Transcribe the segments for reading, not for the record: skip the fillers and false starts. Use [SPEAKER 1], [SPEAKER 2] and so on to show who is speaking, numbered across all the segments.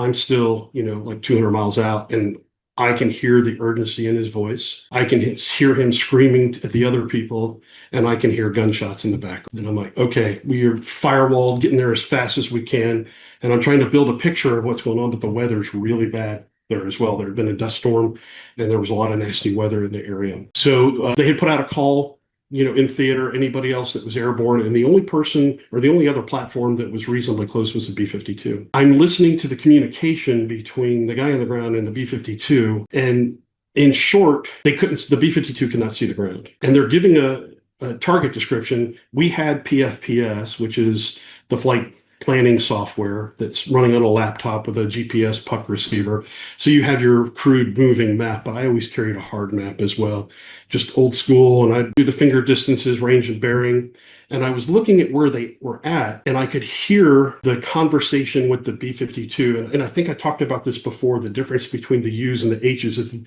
[SPEAKER 1] I'm still, like 200 miles out, and I can hear the urgency in his voice. I can hear him screaming at the other people, and I can hear gunshots in the back. And I'm like, okay, we are firewalled, getting there as fast as we can. And I'm trying to build a picture of what's going on, but the weather's really bad there as well. There had been a dust storm, and there was a lot of nasty weather in the area. So they had put out a call, in theater, anybody else that was airborne. And the only person or the only other platform that was reasonably close was the B-52. I'm listening to the communication between the guy on the ground and the B-52. And in short, the B-52 could not see the ground. And they're giving a target description. We had PFPS, which is the flight planning software that's running on a laptop with a GPS puck receiver. So you have your crude moving map, but I always carried a hard map as well, just old school. And I'd do the finger distances, range and bearing. And I was looking at where they were at, and I could hear the conversation with the B-52. And I think I talked about this before, the difference between the U's and the H's. The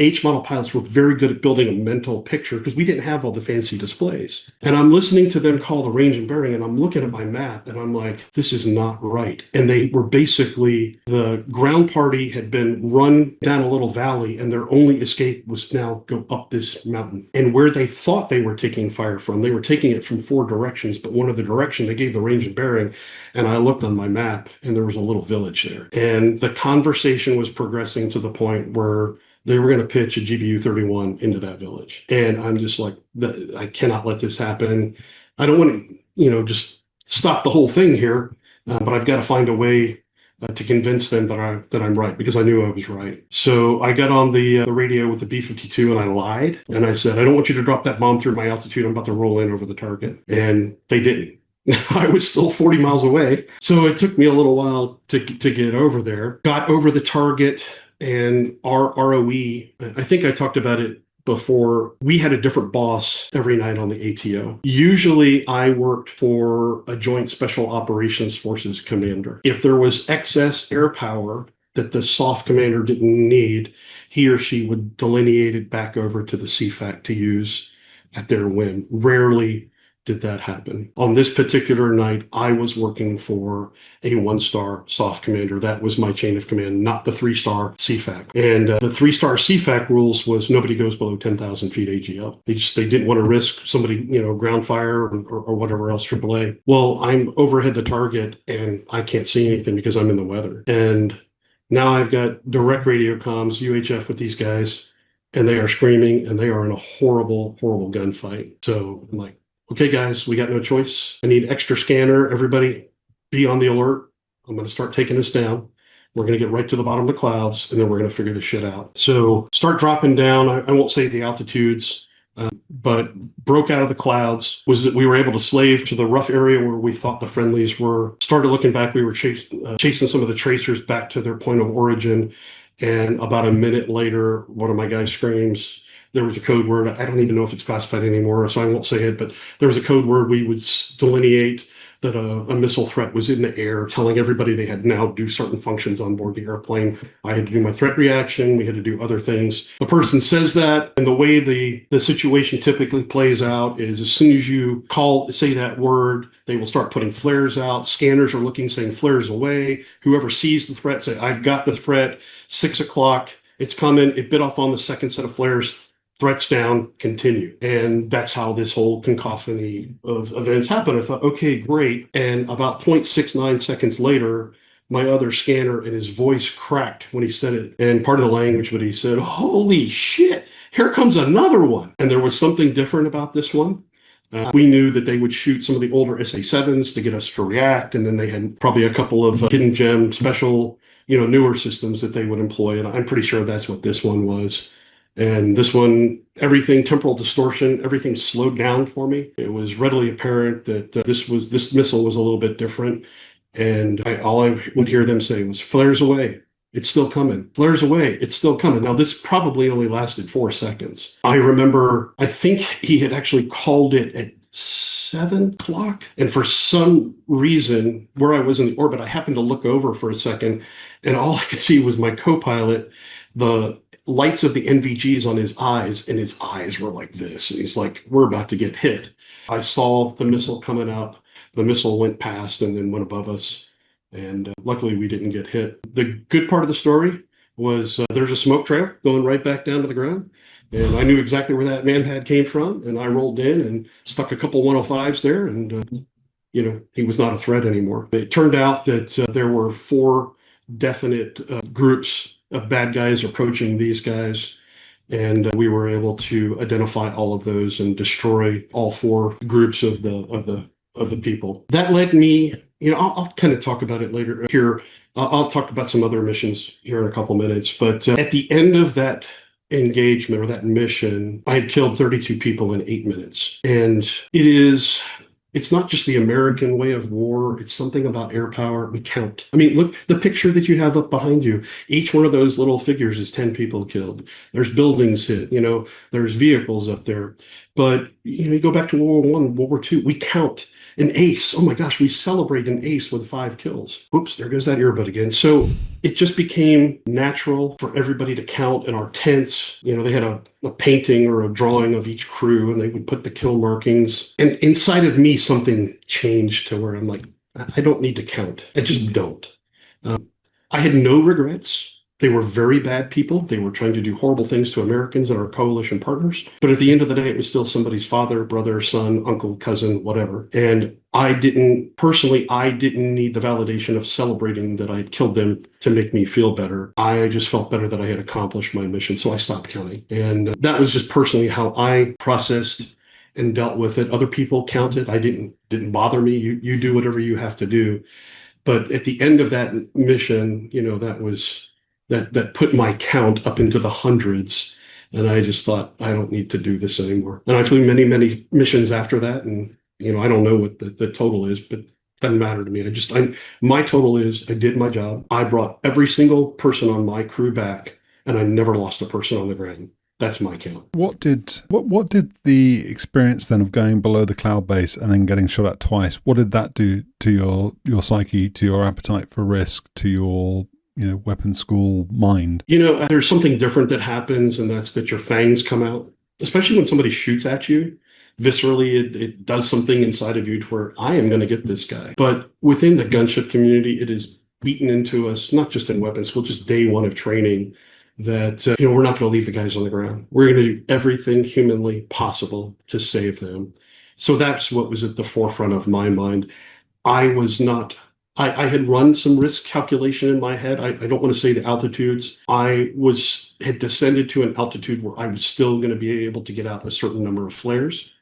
[SPEAKER 1] H model pilots were very good at building a mental picture because we didn't have all the fancy displays. And I'm listening to them call the range and bearing, and I'm looking at my map, and I'm like, this is not right. And they were basically, the ground party had been run down a little valley, and their only escape was now go up this mountain. And where they thought they were taking fire from, they were taking it from four directions, but one of the direction they gave the range and bearing, and I looked on my map, and there was a little village there. And the conversation was progressing to the point where they were going to pitch a GBU-31 into that village. And I'm just like, I cannot let this happen. I don't want to, just stop the whole thing here, but I've got to find a way to convince them that I'm right, because I knew I was right. So I got on the radio with the B-52, and I lied. And I said, I don't want you to drop that bomb through my altitude. I'm about to roll in over the target. And they didn't. I was still 40 miles away. So it took me a little while to get over there. Got over the target, and our ROE, I think I talked about it before, we had a different boss every night on the ATO. Usually I worked for a Joint Special Operations Forces commander. If there was excess air power that the soft commander didn't need, he or she would delineate it back over to the CFAC to use at their whim. Rarely did that happen. On this particular night, I was working for a 1-star soft commander. That was my chain of command, not the 3-star CFAC. And the 3-star CFAC rules was nobody goes below 10,000 feet AGL. They didn't want to risk somebody, ground fire or whatever else, AAA. Well, I'm overhead the target, and I can't see anything because I'm in the weather. And now I've got direct radio comms, UHF with these guys, and they are screaming, and they are in a horrible, horrible gunfight. So I'm like, okay, guys, we got no choice. I need extra scanner. Everybody be on the alert. I'm going to start taking us down. We're going to get right to the bottom of the clouds, and then we're going to figure this shit out. So start dropping down. I won't say the altitudes, but broke out of the clouds. Was that we were able to slave to the rough area where we thought the friendlies were. Started looking back. We were chasing some of the tracers back to their point of origin. And about a minute later, one of my guys screams, there was a code word. I don't even know if it's classified anymore, so I won't say it, but there was a code word. We would delineate that a missile threat was in the air, telling everybody they had now do certain functions on board the airplane. I had to do my threat reaction. We had to do other things. The person says that, and the way the situation typically plays out is as soon as you say that word, they will start putting flares out. Scanners are looking, saying flares away. Whoever sees the threat, say, I've got the threat, 6 o'clock, it's coming. It bit off on the second set of flares. Threats down, continue. And that's how this whole cacophony of events happened. I thought, okay, great. And about 0.69 seconds later, my other scanner, and his voice cracked when he said it. And part of the language, but he said, holy shit, here comes another one. And there was something different about this one. We knew that they would shoot some of the older SA-7s to get us to react. And then they had probably a couple of hidden gem special, newer systems that they would employ. And I'm pretty sure that's what this one was. And this one, everything, temporal distortion, everything slowed down for me. It was readily apparent that this missile was a little bit different. And all I would hear them say was, flares away, it's still coming. Flares away, it's still coming. Now, this probably only lasted 4 seconds. I remember, I think he had actually called it at 7 o'clock. And for some reason, where I was in the orbit, I happened to look over for a second, and all I could see was my co-pilot, the lights of the NVGs on his eyes, and his eyes were like this. And he's like, we're about to get hit. I saw the missile coming up. The missile went past and then went above us. And luckily, we didn't get hit. The good part of the story was there's a smoke trail going right back down to the ground. And I knew exactly where that man pad came from. And I rolled in and stuck a couple 105s there. And, he was not a threat anymore. It turned out that there were four definite groups of bad guys approaching these guys. And we were able to identify all of those and destroy all four groups of the people. That led me, I'll kind of talk about it later here. I'll talk about some other missions here in a couple minutes. But at the end of that engagement or that mission, I had killed 32 people in 8 minutes. And it's not just the American way of war. It's something about air power. We count. I mean, look, the picture that you have up behind you, each one of those little figures is 10 people killed. There's buildings hit, there's vehicles up there. But, you go back to World War I, World War II, we count. An ace. Oh my gosh, we celebrate an ace with 5 kills. Oops, there goes that earbud again. So it just became natural for everybody to count in our tents. They had a painting or a drawing of each crew and they would put the kill markings. And inside of me, something changed to where I'm like, I don't need to count. I just don't. I had no regrets. They were very bad people. They were trying to do horrible things to Americans and our coalition partners. But at the end of the day, it was still somebody's father, brother, son, uncle, cousin, whatever. And I didn't need the validation of celebrating that I had killed them to make me feel better. I just felt better that I had accomplished my mission. So I stopped counting. And that was just personally how I processed and dealt with it. Other people counted. I didn't bother me. You do whatever you have to do. But at the end of that mission, that put my count up into the hundreds. And I just thought, I don't need to do this anymore. And I flew many, many missions after that. And, I don't know what the total is, but it doesn't matter to me. My total is I did my job. I brought every single person on my crew back and I never lost a person on the ground. That's my count.
[SPEAKER 2] What did the experience then of going below the cloud base and then getting shot at twice, what did that do to your psyche, to your appetite for risk, to your weapons school mind?
[SPEAKER 1] There's something different that happens, and that's that your fangs come out, especially when somebody shoots at you. Viscerally, it does something inside of you to where I am going to get this guy. But within the gunship community, it is beaten into us, not just in weapons school, just day one of training, that we're not going to leave the guys on the ground. We're going to do everything humanly possible to save them. So that's what was at the forefront of my mind. I had run some risk calculation in my head. I don't want to say the altitudes. Had descended to an altitude where I was still going to be able to get out a certain number of flares.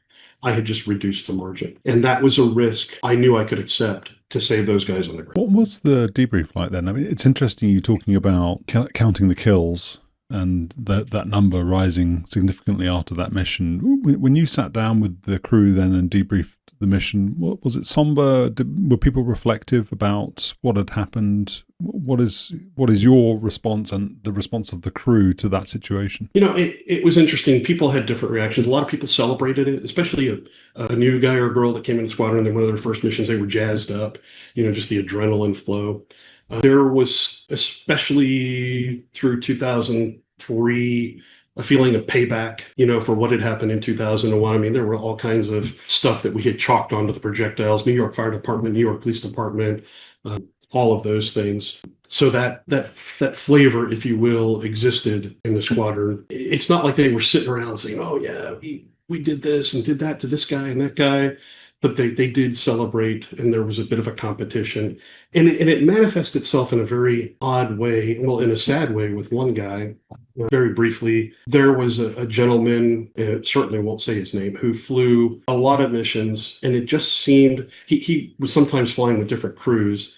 [SPEAKER 1] I had just reduced the margin. And that was a risk I knew I could accept to save those guys on the ground.
[SPEAKER 2] What was the debrief like then? I mean, it's interesting you talking about counting the kills and that number rising significantly after that mission. When you sat down with the crew then and debriefed the mission, was it somber? Were people reflective about what had happened? What is your response and the response of the crew to that situation?
[SPEAKER 1] It was interesting. People had different reactions. A lot of people celebrated it, especially a new guy or girl that came in the squadron. And one of their first missions, they were jazzed up, just the adrenaline flow. There was, especially through 2003, a feeling of payback, for what had happened in 2001. I mean, there were all kinds of stuff that we had chalked onto the projectiles, New York Fire Department, New York Police Department, all of those things. So that flavor, if you will, existed in the squadron. It's not like they were sitting around saying, oh yeah, we did this and did that to this guy and that guy. But they did celebrate, and there was a bit of a competition. And it manifested itself in a very odd way, well, in a sad way with one guy. Very briefly, there was a gentleman, certainly won't say his name, who flew a lot of missions, and it just seemed, he was sometimes flying with different crews,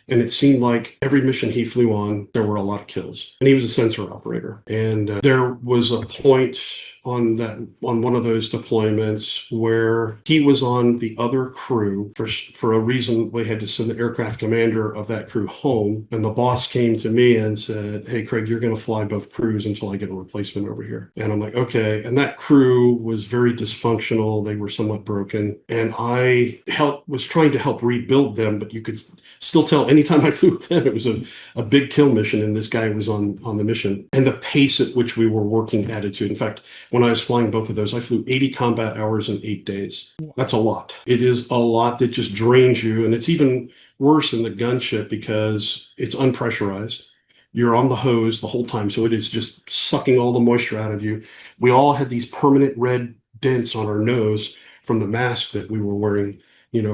[SPEAKER 1] and it seemed like every mission he flew on, there were a lot of kills. And he was a sensor operator. And there was a point on one of those deployments where he was on the other crew for a reason. We had to send the aircraft commander of that crew home, and the boss came to me and said, hey Craig, you're going to fly both crews until I get a replacement over here. And I'm like, okay. And that crew was very dysfunctional. They were somewhat broken, and I was trying to help rebuild them, but you could still tell anytime I flew with them, it was a big kill mission, and this guy was on the mission. And the pace at which we were working attitude. In fact, when when I was flying both of those, I flew 80 combat hours in 8 days. That's a lot. It is a lot that just drains you. And it's even worse in the gunship because it's unpressurized. You're on the hose the whole time. So it is just sucking all the moisture out of you. We all had these permanent red dents on our nose from the mask that we were wearing,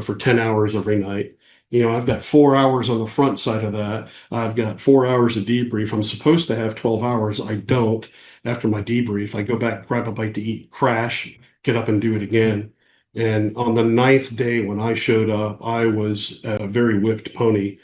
[SPEAKER 1] for 10 hours every night. I've got 4 hours on the front side of that. I've got 4 hours of debrief. I'm supposed to have 12 hours. I don't. After my debrief, I go back, grab a bite to eat, crash, get up and do it again. And on the ninth day when I showed up, I was a very whipped pony.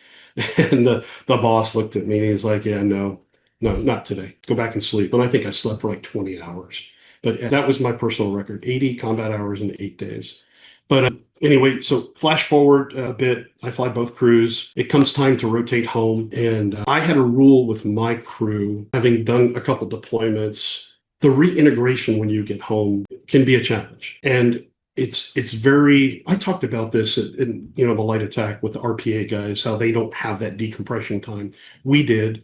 [SPEAKER 1] And the boss looked at me and he's like, yeah, no, no, not today. Go back and sleep. And I think I slept for like 20 hours. But that was my personal record, 80 combat hours in 8 days. But anyway, so flash forward a bit. I fly both crews. It comes time to rotate home. And I had a rule with my crew, having done a couple deployments, the reintegration when you get home can be a challenge. And it's very, I talked about this in the light attack with the RPA guys, how they don't have that decompression time. We did.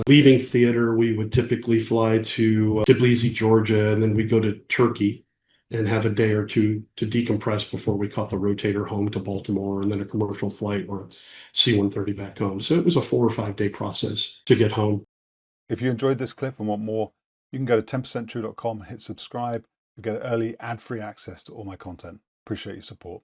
[SPEAKER 1] Leaving theater, we would typically fly to Tbilisi, Georgia, and then we'd go to Turkey and have a day or two to decompress before we caught the rotator home to Baltimore and then a commercial flight or C-130 back home. So it was a 4 or 5 day process to get home.
[SPEAKER 2] If you enjoyed this clip and want more, you can go to 10percenttrue.com, hit subscribe, you get early ad-free access to all my content. Appreciate your support.